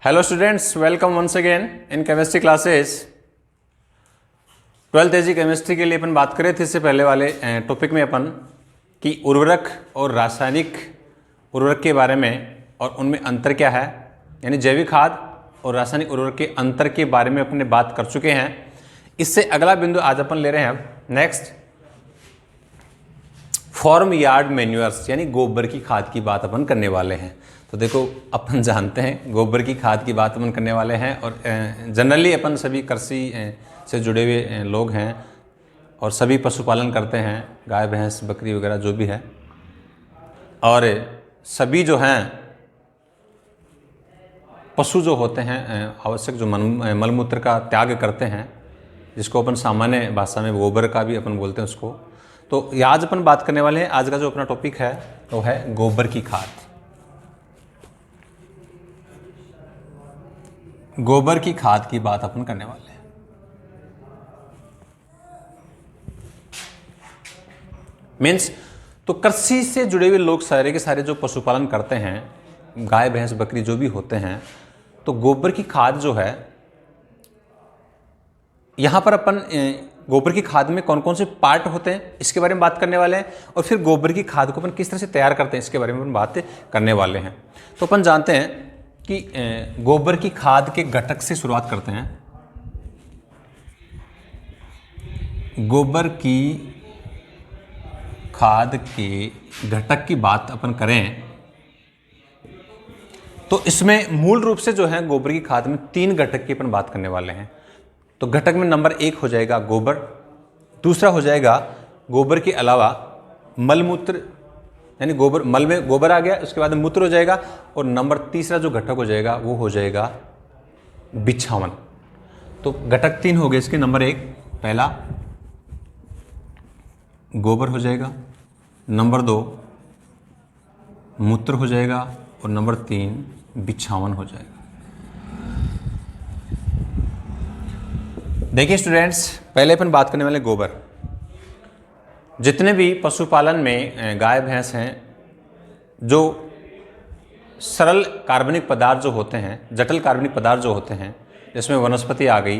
Hello students, welcome once again in chemistry classes। 12th AG chemistry के लिए अपन बात कर रहे थे इससे पहले वाले टॉपिक में अपन कि उर्वरक और रासायनिक उर्वरक के बारे में और उनमें अंतर क्या है, यानी जैविक खाद और रासायनिक उर्वरक के अंतर के बारे में अपने बात कर चुके हैं। इससे अगला बिंदु आज अपन ले रहे हैं अब नेक्स्ट फॉर्म यार्ड मैन्यूअर्स, यानी गोबर की खाद की बात अपन करने वाले हैं। तो देखो अपन जानते हैं गोबर की खाद की बात अपन करने वाले हैं और जनरली अपन सभी कृषि से जुड़े हुए लोग हैं और सभी पशुपालन करते हैं, गाय भैंस बकरी वगैरह जो भी है, और सभी जो हैं पशु जो होते हैं आवश्यक जो मलमूत्र का त्याग करते हैं, जिसको अपन सामान्य भाषा में गोबर का भी अपन बोलते हैं उसको। तो आज अपन बात करने वाले हैं, आज का जो अपना टॉपिक है वो है गोबर की खाद। गोबर की खाद की बात अपन करने वाले हैं। मीन्स तो कृषि से जुड़े हुए लोग सारे के सारे जो पशुपालन करते हैं, गाय भैंस बकरी जो भी होते हैं, तो गोबर की खाद जो है, यहां पर अपन गोबर की खाद में कौन कौन से पार्ट होते हैं इसके बारे में बात करने वाले हैं, और फिर गोबर की खाद को अपन किस तरह से तैयार करते हैं इसके बारे में अपन बात करने वाले हैं। तो अपन जानते हैं कि गोबर की खाद के घटक से शुरुआत करते हैं। गोबर की खाद के घटक की बात अपन करें तो इसमें मूल रूप से जो है गोबर की खाद में 3 घटक की अपन बात करने वाले हैं। तो घटक में नंबर 1 हो जाएगा गोबर, दूसरा हो जाएगा गोबर के अलावा मलमूत्र, यानी गोबर, मल में गोबर आ गया, उसके बाद मूत्र हो जाएगा, और नंबर तीसरा जो घटक हो जाएगा वो हो जाएगा बिछावन। तो घटक 3 हो गए इसके। नंबर 1 पहला गोबर हो जाएगा, नंबर 2 मूत्र हो जाएगा, और नंबर 3 बिछावन हो जाएगा। देखिए स्टूडेंट्स, पहले अपन बात करने वाले गोबर। जितने भी पशुपालन में गाय भैंस हैं, जो सरल कार्बनिक पदार्थ जो होते हैं, जटिल कार्बनिक पदार्थ जो होते हैं, जिसमें वनस्पति आ गई,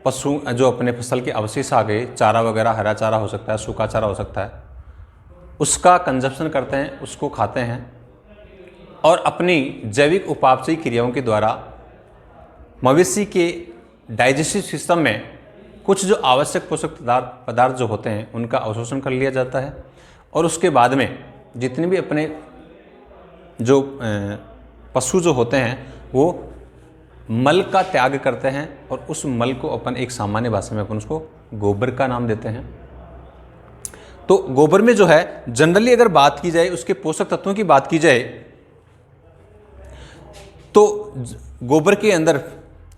पशु जो अपने फसल के अवशेष आ गए, चारा वगैरह, हरा चारा हो सकता है, सूखा चारा हो सकता है, उसका कंजप्शन करते हैं, उसको खाते हैं, और अपनी जैविक उपापचयी क्रियाओं के द्वारा मवेशी के डाइजेस्टिव सिस्टम में कुछ जो आवश्यक पोषक पदार्थ जो होते हैं उनका अवशोषण कर लिया जाता है, और उसके बाद में जितने भी अपने जो पशु जो होते हैं वो मल का त्याग करते हैं, और उस मल को अपन एक सामान्य भाषा में अपन उसको गोबर का नाम देते हैं। तो गोबर में जो है जनरली अगर बात की जाए, उसके पोषक तत्वों की बात की जाए, तो गोबर के अंदर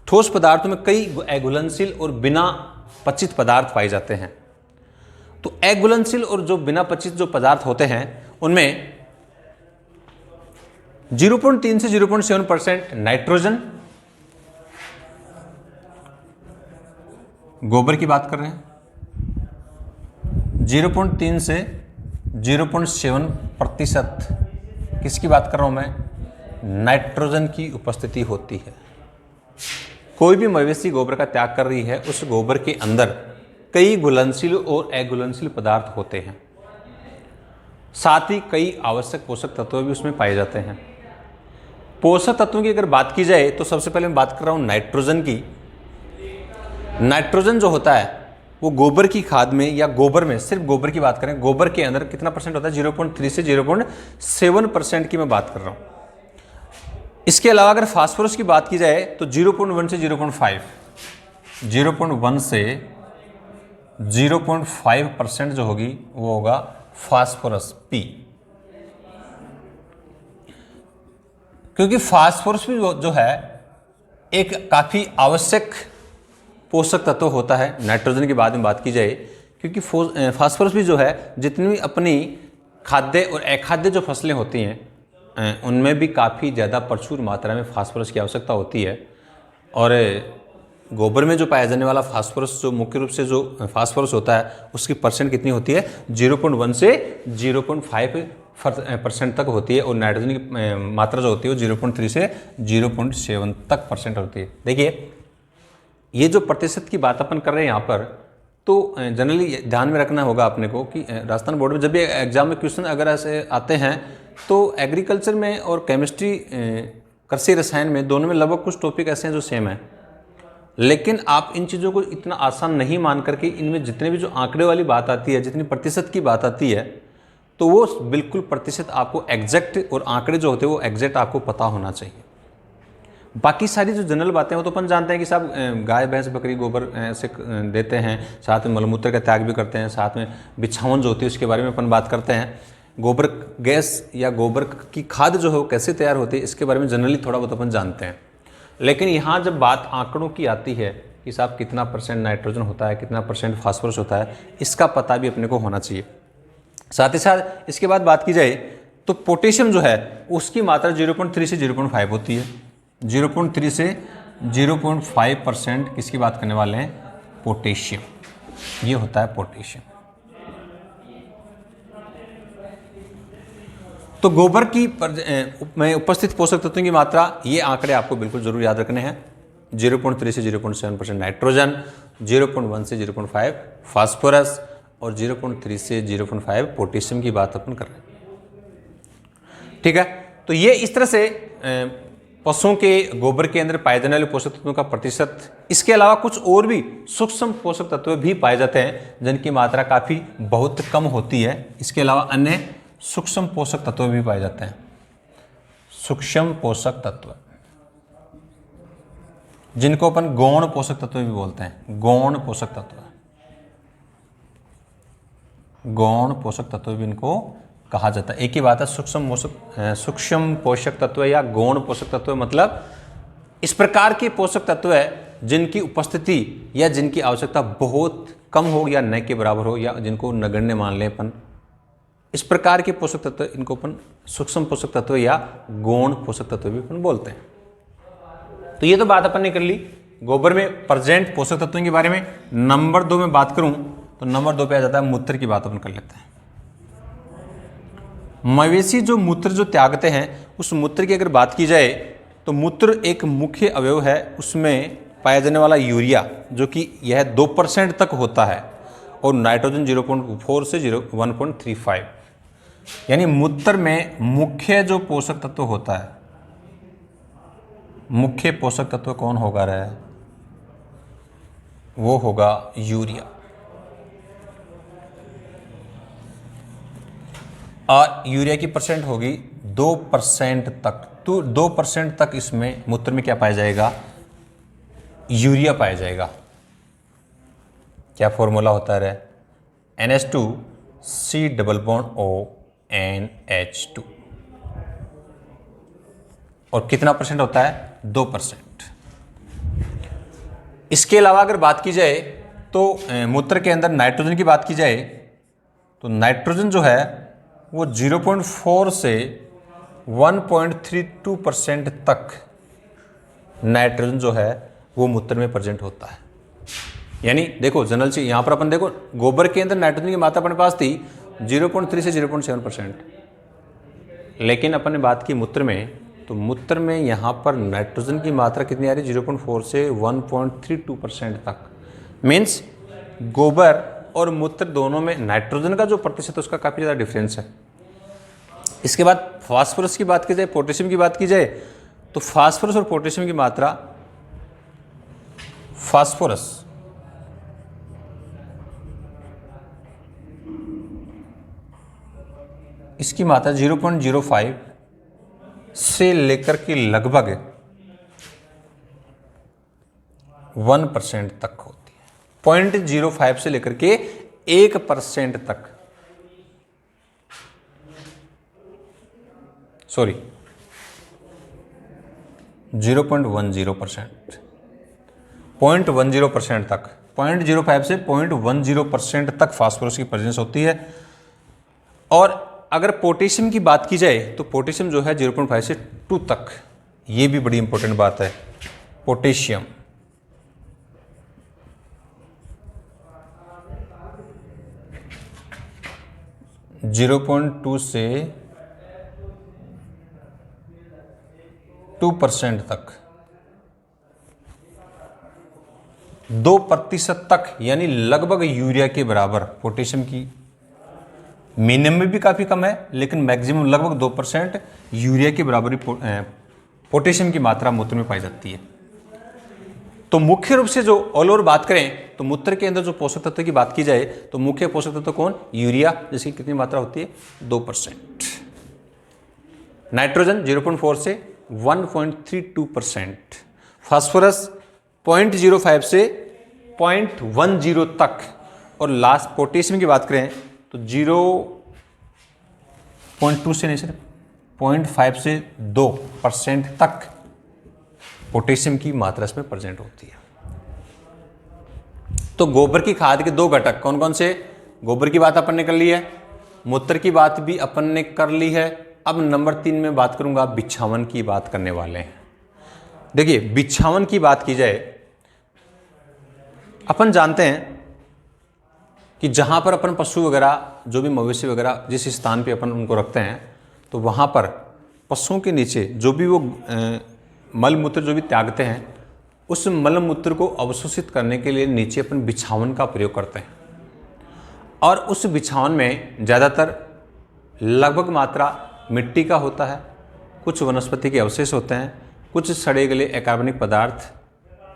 ठोस पदार्थों में कई अघुलनशील और बिना पचित पदार्थ पाए जाते हैं। तो अघुलनशील और जो बिना पचित जो पदार्थ होते हैं उनमें 0.3 से 0.7% नाइट्रोजन, गोबर की बात कर रहे हैं, 0.3 से 0.7% किसकी बात कर रहा हूं मैं, नाइट्रोजन की उपस्थिति होती है। कोई भी मवेशी गोबर का त्याग कर रही है, उस गोबर के अंदर कई घुलनशील और अघुलनशील पदार्थ होते हैं, साथ ही कई आवश्यक पोषक तत्व भी उसमें पाए जाते हैं। पोषक तत्वों की अगर बात की जाए तो सबसे पहले मैं बात कर रहा हूं नाइट्रोजन की। नाइट्रोजन जो होता है वो गोबर की खाद में, या गोबर में, सिर्फ गोबर की बात करें, गोबर के अंदर कितना परसेंट होता है, 0.3 से 0.7% की मैं बात कर रहा हूं। इसके अलावा अगर फास्फोरस की बात की जाए तो 0.1 से 0.5, 0.1 से 0.5% जो होगी वो होगा फास्फोरस पी, क्योंकि फास्फोरस भी जो है एक काफ़ी आवश्यक पोषक तत्व होता है नाइट्रोजन के बाद में बात की जाए, क्योंकि फास्फोरस भी जो है जितनी भी अपनी खाद्य और अखाद्य जो फसलें होती हैं उनमें भी काफ़ी ज़्यादा प्रचुर मात्रा में फास्फोरस की आवश्यकता होती है। और गोबर में जो पाया जाने वाला फास्फोरस, जो मुख्य रूप से जो फास्फोरस होता है, उसकी परसेंट कितनी होती है, 0.1 से 0.5 % तक होती है और नाइट्रोजन की मात्रा जो होती है वो 0.3 से 0.7 तक % होती है। देखिए ये जो प्रतिशत की बात अपन कर रहे हैं यहाँ पर, तो जनरली ध्यान में रखना होगा अपने को कि राजस्थान बोर्ड में जब भी एग्जाम में क्वेश्चन अगर ऐसे आते हैं तो एग्रीकल्चर में और केमिस्ट्री कृषि रसायन में दोनों में लगभग कुछ टॉपिक ऐसे हैं जो सेम है, लेकिन आप इन चीज़ों को इतना आसान नहीं मान करके इनमें जितने भी जो आंकड़े वाली बात आती है, जितनी प्रतिशत की बात आती है, तो वो बिल्कुल प्रतिशत आपको एग्जैक्ट और आंकड़े जो होते हैं वो एग्जैक्ट आपको पता होना चाहिए। बाकी सारी जो जनरल बातें वो तो अपन जानते हैं कि साहब गाय भैंस बकरी गोबर ऐसे देते हैं, साथ में मलमूत्र का त्याग भी करते हैं, साथ में बिछावन जो होती है उसके बारे में अपन बात करते हैं, गोबर गैस या गोबर की खाद जो है वो कैसे तैयार होती है इसके बारे में जनरली थोड़ा बहुत अपन जानते हैं। लेकिन यहाँ जब बात आंकड़ों की आती है कि साहब कितना % नाइट्रोजन होता है, कितना % फास्फोरस होता है, इसका पता भी अपने को होना चाहिए। साथ ही साथ इसके बाद बात की जाए तो पोटेशियम जो है उसकी मात्रा 0.3 से 0.5 होती है। 0.3 से 0.5% किसकी बात करने वाले हैं? पोटेशियम, ये होता है पोटेशियम। तो गोबर की में उपस्थित पोषक तत्वों की मात्रा, ये आंकड़े आपको बिल्कुल जरूर याद रखने हैं। 0.3 से 0.7% नाइट्रोजन, 0.1 से 0.5 फास्फोरस और 0.3 से 0.5 पोटेशियम की बात अपन कर रहे हैं। ठीक है, तो ये इस तरह से पशुओं के गोबर के अंदर पाए जाने वाले पोषक तत्वों का प्रतिशत। इसके अलावा कुछ और भी सूक्ष्म पोषक तत्व भी पाए जाते हैं जिनकी मात्रा काफ़ी बहुत कम होती है। इसके अलावा अन्य सूक्ष्म पोषक तत्व भी पाए जाते हैं। सूक्ष्म पोषक तत्व जिनको अपन गौण पोषक तत्व भी बोलते हैं। गौण पोषक तत्व, गौण पोषक तत्व भी इनको कहा जाता है। एक ही बात है, सूक्ष्म पोषक तत्व या गौण पोषक तत्व, मतलब इस प्रकार के पोषक तत्व है जिनकी उपस्थिति या जिनकी आवश्यकता बहुत कम हो या न के बराबर हो, या जिनको नगण्य मान लें अपन, इस प्रकार के पोषक तत्व इनको अपन सूक्ष्म पोषक तत्व या गौण पोषक तत्व भी अपन बोलते हैं। तो ये तो बात अपन ने कर ली गोबर में प्रेजेंट पोषक तत्वों के बारे में। नंबर 2 में बात करूं तो नंबर 2 पे आ जाता है मूत्र की बात अपन कर लेते हैं। मवेशी जो मूत्र जो त्यागते हैं, उस मूत्र की अगर बात की जाए तो मूत्र एक मुख्य अवयव है। उसमें पाया जाने वाला यूरिया जो कि यह 2% तक होता है और नाइट्रोजन 0.4 से 1.35, यानी मूत्र में मुख्य जो पोषक तत्व होता है, मुख्य पोषक तत्व कौन होगा रहा है? वो होगा यूरिया। और यूरिया की % होगी 2% तक। तो 2% तक इसमें मूत्र में क्या पाया जाएगा? यूरिया पाया जाएगा। क्या फॉर्मूला होता है? NH2COONH2। और कितना % होता है? 2%। इसके अलावा अगर बात की जाए तो मूत्र के अंदर नाइट्रोजन की बात की जाए तो नाइट्रोजन जो है वो 0.4 से 1.32% तक नाइट्रोजन जो है वो मूत्र में प्रेजेंट होता है। यानी देखो जनरल से यहाँ पर अपन देखो गोबर के अंदर नाइट्रोजन की मात्रा अपने पास थी 0.3 से 0.7%, लेकिन अपन ने बात की मूत्र में, तो मूत्र में यहाँ पर नाइट्रोजन की मात्रा कितनी आ रही है? 0.4 से 1.32% तक। मीन्स गोबर और मूत्र दोनों में नाइट्रोजन का जो प्रतिशत है उसका काफ़ी ज़्यादा डिफरेंस है। इसके बाद फास्फोरस की बात की जाए, पोटेशियम की बात की जाए, तो फास्फोरस और पोटेशियम की मात्रा, फास्फोरस इसकी मात्रा 0.05 से लेकर के लगभग 1% तक होती है। 0.05 से लेकर के 1% तक, सॉरी 0.10%, 0.10% तक, 0.05 से 0.10% तक फास्फोरस की प्रेजेंस होती है। और अगर पोटेशियम की बात की जाए तो पोटेशियम जो है 0.5 से 2 तक। ये भी बड़ी इंपॉर्टेंट बात है। पोटेशियम 0.2 से 2% तक, 2% तक, यानी लगभग यूरिया के बराबर पोटेशियम की। मिनिमम में भी काफ़ी कम है, लेकिन मैक्सिमम लगभग 2% यूरिया के बराबर पोटेशियम की मात्रा मूत्र में पाई जाती है। तो मुख्य रूप से जो ऑल ओवर बात करें तो मूत्र के अंदर जो पोषक तत्व की बात की जाए तो मुख्य पोषक तत्व कौन? यूरिया, जिसकी कितनी मात्रा होती है? 2%। नाइट्रोजन 0.4 से 1.32%, फास्फोरस 0.05 से 0.10 तक, और लास्ट पोटेशियम की बात करें तो 0.2 से नहीं सिर्फ 0.5 से 2% तक पोटेशियम की मात्रा इसमें प्रेजेंट होती है। तो गोबर की खाद के दो घटक कौन कौन से? गोबर की बात अपन ने कर ली है, मूत्र की बात भी अपन ने कर ली है। अब नंबर 3 में बात करूंगा, बिछावन की बात करने वाले हैं। देखिए, बिछावन की बात की जाए, अपन जानते हैं कि जहां पर अपन पशु वगैरह, जो भी मवेशी वगैरह जिस स्थान पे अपन उनको रखते हैं, तो वहां पर पशुओं के नीचे जो भी वो मल मूत्र जो भी त्यागते हैं, उस मल मूत्र को अवशोषित करने के लिए नीचे अपन बिछावन का प्रयोग करते हैं। और उस बिछावन में ज़्यादातर लगभग मात्रा मिट्टी का होता है, कुछ वनस्पति के अवशेष होते हैं, कुछ सड़े गले अकार्बनिक पदार्थ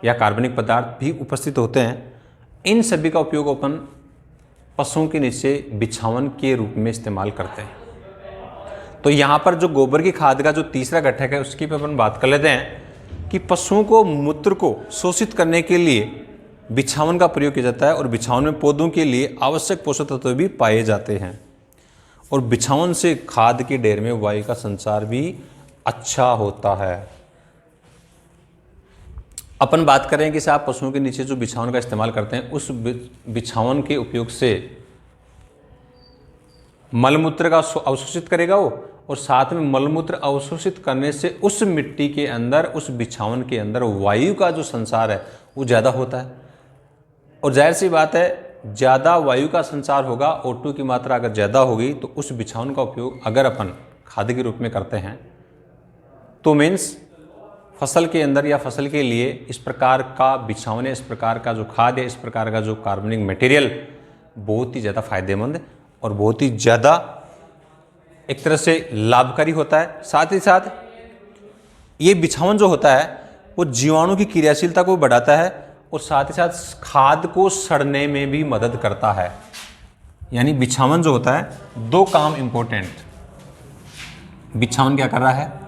या कार्बनिक पदार्थ भी उपस्थित होते हैं। इन सभी का उपयोग अपन पशुओं के नीचे बिछावन के रूप में इस्तेमाल करते हैं। तो यहाँ पर जो गोबर की खाद का जो तीसरा घटक है उसकी पे अपन बात कर लेते हैं कि पशुओं को मूत्र को शोषित करने के लिए बिछावन का प्रयोग किया जाता है, और बिछावन में पौधों के लिए आवश्यक पोषक तत्व भी पाए जाते हैं, और बिछावन से खाद के ढेर में वायु का संचार भी अच्छा होता है। अपन बात करें कि साहब पशुओं के नीचे जो बिछावन का इस्तेमाल करते हैं, उस बिछावन के उपयोग से मलमूत्र का अवशोषित करेगा वो, और साथ में मलमूत्र अवशोषित करने से उस मिट्टी के अंदर, उस बिछावन के अंदर वायु का जो संचार है वो ज़्यादा होता है। और जाहिर सी बात है, ज़्यादा वायु का संचार होगा, O2 की मात्रा अगर ज़्यादा होगी, तो उस बिछावन का उपयोग अगर अपन खाद के रूप में करते हैं तो मीन्स फसल के अंदर या फसल के लिए इस प्रकार का बिछावन है, इस प्रकार का जो खाद है, इस प्रकार का जो कार्बनिक मटेरियल बहुत ही ज़्यादा फायदेमंद और बहुत ही ज़्यादा एक तरह से लाभकारी होता है। साथ ही साथ ये बिछावन जो होता है वो जीवाणु की क्रियाशीलता को बढ़ाता है, और साथ ही साथ खाद को सड़ने में भी मदद करता है। यानी बिछावन जो होता है, दो काम इंपॉर्टेंट। बिछावन क्या कर रहा है?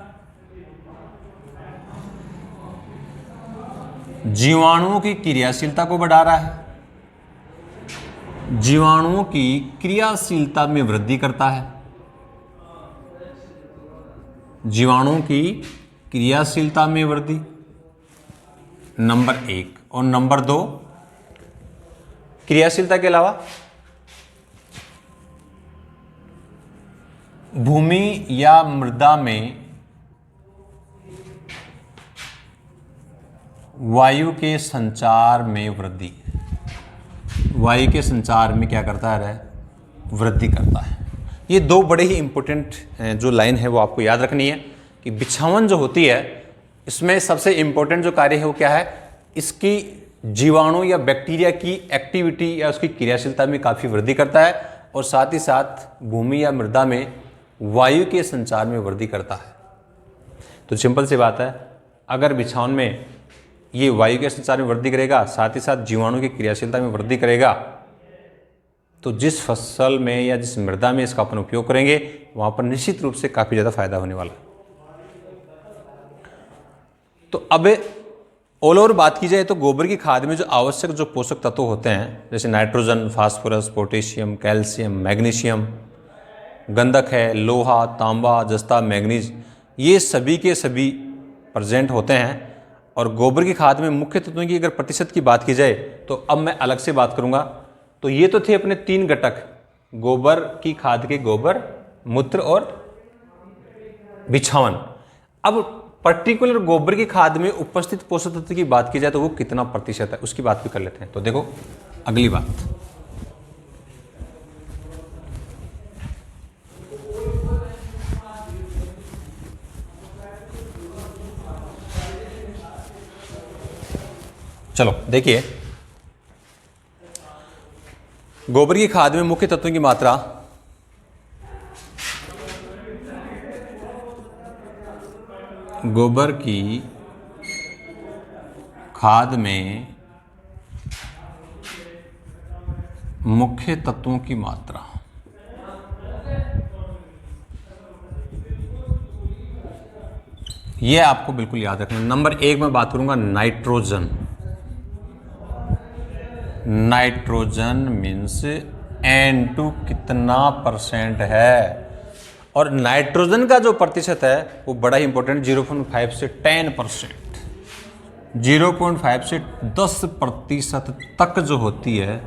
जीवाणुओं की क्रियाशीलता को बढ़ा रहा है, जीवाणुओं की क्रियाशीलता में वृद्धि करता है, जीवाणुओं की क्रियाशीलता में वृद्धि, नंबर 1। और नंबर 2, क्रियाशीलता के अलावा भूमि या मृदा में वायु के संचार में वृद्धि, वायु के संचार में क्या करता है? वृद्धि करता है। ये दो बड़े ही इंपॉर्टेंट जो लाइन है वो आपको याद रखनी है कि बिछावन जो होती है, इसमें सबसे इंपॉर्टेंट जो कार्य है वो क्या है? इसकी जीवाणु या बैक्टीरिया की एक्टिविटी या उसकी क्रियाशीलता में काफ़ी वृद्धि करता है, और साथ ही साथ भूमि या मृदा में वायु के संचार में वृद्धि करता है। तो सिंपल सी बात है, अगर बिछावन में ये वायु के संचार में वृद्धि करेगा, साथ ही साथ जीवाणु की क्रियाशीलता में वृद्धि करेगा, तो जिस फसल में या जिस मृदा में इसका अपन उपयोग करेंगे वहाँ पर निश्चित रूप से काफ़ी ज़्यादा फायदा होने वाला है। तो अब ऑल ओवर बात की जाए तो गोबर की खाद में जो आवश्यक जो पोषक तत्व होते हैं, जैसे nitrogen, phosphorus, potassium, calcium, magnesium, गंधक है, लोहा, तांबा, जस्ता, मैग्नीज, ये सभी के सभी प्रेजेंट होते हैं। और गोबर की खाद में मुख्य तत्वों की अगर प्रतिशत की बात की जाए तो अब मैं अलग से बात करूंगा। तो ये तो थे अपने 3 घटक, गोबर की खाद के गोबर, मूत्र और बिछावन। अब पर्टिकुलर गोबर की खाद में उपस्थित पोषक तत्व की बात की जाए तो वो कितना प्रतिशत है उसकी बात भी कर लेते हैं। तो देखो अगली बात, चलो देखिए, गोबर की खाद में मुख्य तत्वों की मात्रा गोबर की खाद में मुख्य तत्वों की मात्रा, ये आपको बिल्कुल याद रखना। नंबर 1 में बात करूंगा नाइट्रोजन। नाइट्रोजन मीन्स N2 कितना परसेंट है, और नाइट्रोजन का जो प्रतिशत है वो बड़ा ही इंपॉर्टेंट, 0.5 से 10%, 0.5 से 10% तक जो होती है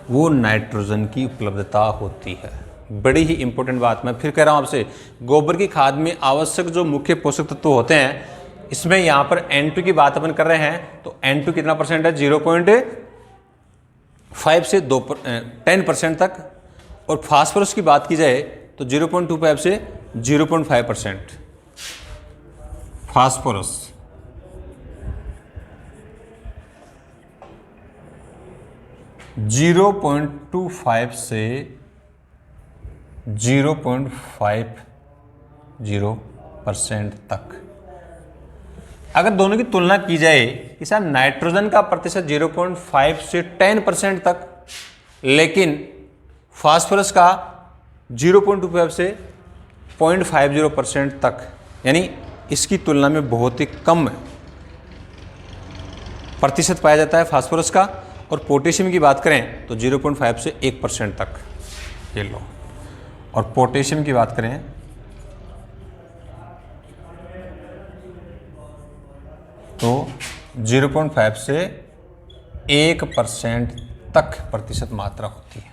वो नाइट्रोजन की उपलब्धता होती है। बड़ी ही इंपॉर्टेंट बात, मैं फिर कह रहा हूँ आपसे, गोबर की खाद में आवश्यक जो मुख्य पोषक तत्व होते हैं, इसमें यहाँ पर N2 की बात अपन कर रहे हैं, तो N2 कितना परसेंट है, 0.5 से 10% तक, और फास्फोरस की बात की जाए तो 0.25 से 0.5% फास्फोरस। जीरो 0.25 से 0.50% तक। अगर दोनों की तुलना की जाए कि सर नाइट्रोजन का प्रतिशत 0.5 से 10% तक, लेकिन फास्फोरस का 0.25 से 0.50% तक, यानी इसकी तुलना में बहुत ही कम प्रतिशत पाया जाता है फास्फोरस का। और पोटेशियम की बात करें तो 0.5 से 1% तक, ये लो। और पोटेशियम की बात करें तो 0.5 से 1% तक प्रतिशत मात्रा होती है।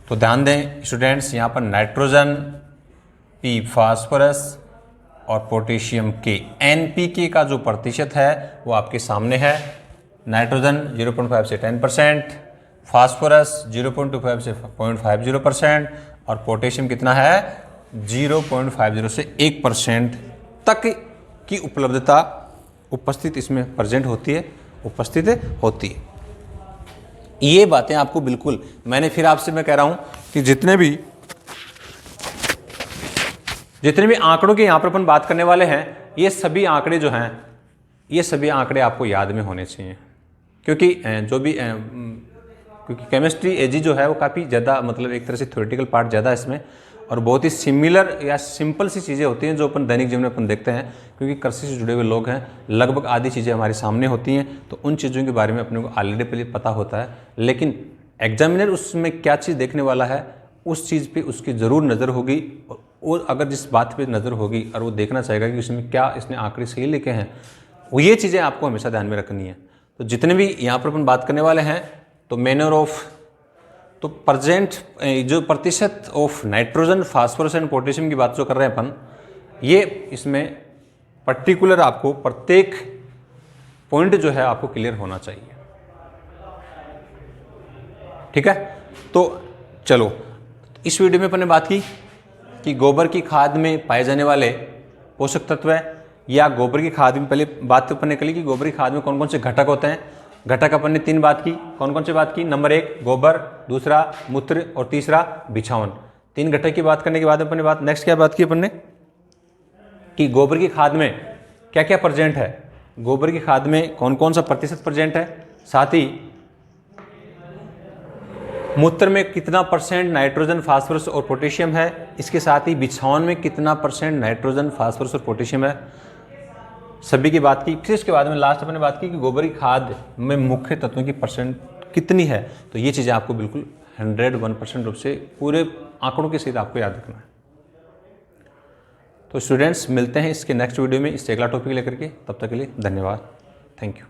तो ध्यान दें स्टूडेंट्स, यहाँ पर नाइट्रोजन, P फास्फोरस और पोटेशियम के NPK का जो प्रतिशत है वो आपके सामने है। नाइट्रोजन 0.5 से 10%, फास्फोरस 0.25 से 0.50%, और पोटेशियम कितना है, 0.50 से 1% तक की उपलब्धता उपस्थित इसमें प्रेजेंट होती है, उपस्थित होती है। ये बातें आपको बिल्कुल, मैंने फिर आपसे मैं कह रहा हूं कि जितने भी आंकड़ों की यहाँ पर अपन बात करने वाले हैं, ये सभी आंकड़े जो हैं, ये सभी आंकड़े आपको याद में होने चाहिए, क्योंकि क्योंकि केमिस्ट्री एजी जो है वो काफ़ी ज़्यादा, मतलब एक तरह से थ्योरेटिकल पार्ट ज़्यादा है इसमें, और बहुत ही सिमिलर या सिंपल सी चीज़ें होती हैं जो अपन दैनिक जीवन में अपन देखते हैं, क्योंकि कृषि से जुड़े हुए लोग हैं, लगभग आधी चीज़ें हमारे सामने होती हैं, तो उन चीज़ों के बारे में अपने को ऑलरेडी पहले पता होता है। लेकिन एग्जामिनर उसमें क्या चीज़ देखने वाला है, उस चीज़ पे उसकी ज़रूर नज़र होगी, और अगर जिस बात पे नज़र होगी और वो देखना चाहेगा कि उसमें क्या इसने आंकड़े सही लिखे हैं, वो ये चीज़ें आपको हमेशा ध्यान में रखनी है। तो जितने भी यहाँ पर अपन बात करने वाले हैं, तो मैनर ऑफ, तो प्रेजेंट जो प्रतिशत of nitrogen, phosphorus and potassium की बात जो कर रहे हैं अपन, ये इसमें पर्टिकुलर आपको प्रत्येक पॉइंट जो है आपको क्लियर होना चाहिए। ठीक है, तो चलो इस वीडियो में अपन ने बात की कि गोबर की खाद में पाए जाने वाले पोषक तत्व है, या गोबर की खाद में पहले बात अपन ने करी कि गोबर की खाद में कौन कौन से घटक होते हैं। घटक अपन ने 3 बात की, कौन कौन से बात की, नंबर 1 गोबर, दूसरा मूत्र, और तीसरा बिछावन। 3 घटक की बात करने के बाद अपन ने नेक्स्ट क्या बात की अपन ने कि गोबर की खाद में क्या क्या प्रेजेंट है, गोबर की खाद में कौन कौन सा प्रतिशत प्रेजेंट है, साथ ही मूत्र में कितना परसेंट नाइट्रोजन, फास्फोरस और पोटेशियम है, इसके साथ ही बिछावन में कितना परसेंट नाइट्रोजन, फास्फोरस और पोटेशियम है, सभी की बात की। फिर इसके बाद में लास्ट अपने बात की कि गोबर की खाद में मुख्य तत्वों की परसेंट कितनी है। तो ये चीज़ें आपको बिल्कुल 101% रूप से पूरे आंकड़ों के सहित आपको याद रखना है। तो स्टूडेंट्स, मिलते हैं इसके नेक्स्ट वीडियो में इससे अगला टॉपिक लेकर के, तब तक के लिए धन्यवाद, थैंक यू।